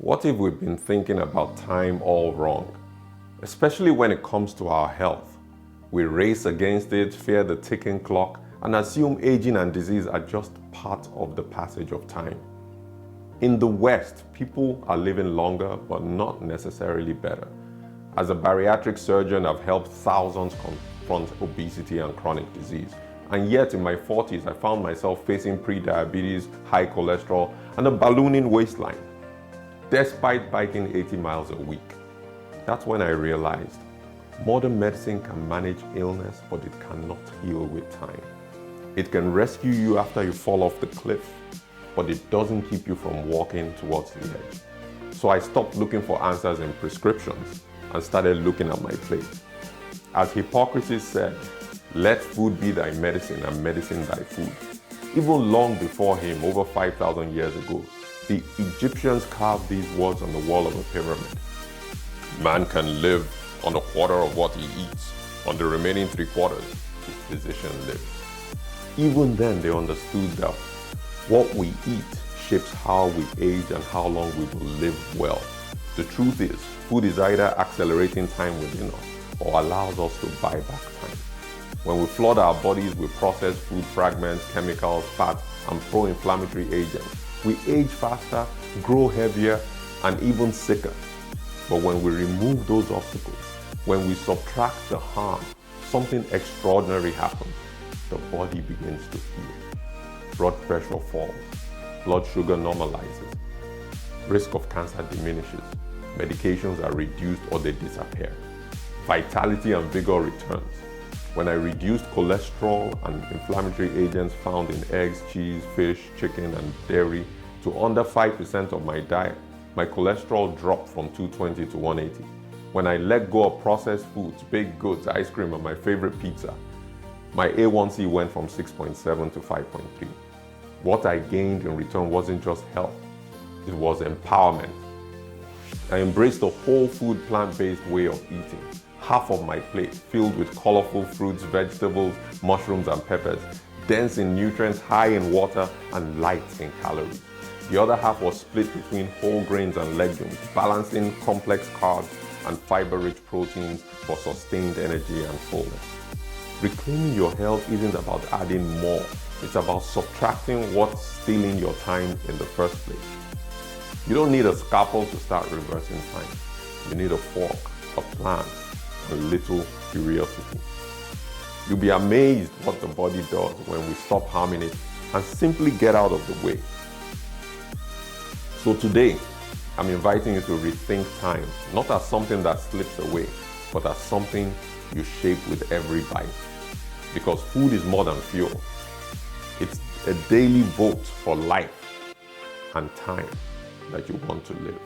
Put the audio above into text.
What if we've been thinking about time all wrong? Especially when it comes to our health. We race against it, fear the ticking clock, and assume aging and disease are just part of the passage of time. In the West, people are living longer, but not necessarily better. As a bariatric surgeon, I've helped thousands confront obesity and chronic disease. And yet in my 40s, I found myself facing pre-diabetes, high cholesterol, and a ballooning waistline, despite biking 80 miles a week. That's when I realized modern medicine can manage illness, but it cannot heal with time. It can rescue you after you fall off the cliff, but it doesn't keep you from walking towards the edge. So I stopped looking for answers in prescriptions and started looking at my plate. As Hippocrates said, "Let food be thy medicine and medicine thy food." Even long before him, over 5,000 years ago, the Egyptians carved these words on the wall of a pyramid. "Man can live on a quarter of what he eats. On the remaining 3/4, his physician lives." Even then, they understood that what we eat shapes how we age and how long we will live well. The truth is, food is either accelerating time within us or allows us to buy back time. When we flood our bodies with processed food fragments, chemicals, fats, and pro-inflammatory agents, we age faster, grow heavier, and even sicker. But when we remove those obstacles, when we subtract the harm, something extraordinary happens. The body begins to heal. Blood pressure falls, blood sugar normalizes, risk of cancer diminishes, medications are reduced or they disappear. Vitality and vigor returns. When I reduced cholesterol and inflammatory agents found in eggs, cheese, fish, chicken, and dairy to under 5% of my diet, my cholesterol dropped from 220 to 180. When I let go of processed foods, baked goods, ice cream, and my favorite pizza, my A1C went from 6.7 to 5.3. What I gained in return wasn't just health, it was empowerment. I embraced a whole food, plant-based way of eating. Half of my plate filled with colorful fruits, vegetables, mushrooms, and peppers, dense in nutrients, high in water, and light in calories. The other half was split between whole grains and legumes, balancing complex carbs and fiber-rich proteins for sustained energy and fullness. Reclaiming your health isn't about adding more, it's about subtracting what's stealing your time in the first place. You don't need a scalpel to start reversing time. You need a fork, a plan, a little curiosity. You'll be amazed what the body does when we stop harming it and simply get out of the way. So today, I'm inviting you to rethink time, not as something that slips away, but as something you shape with every bite. Because food is more than fuel. It's a daily vote for life and time that you want to live.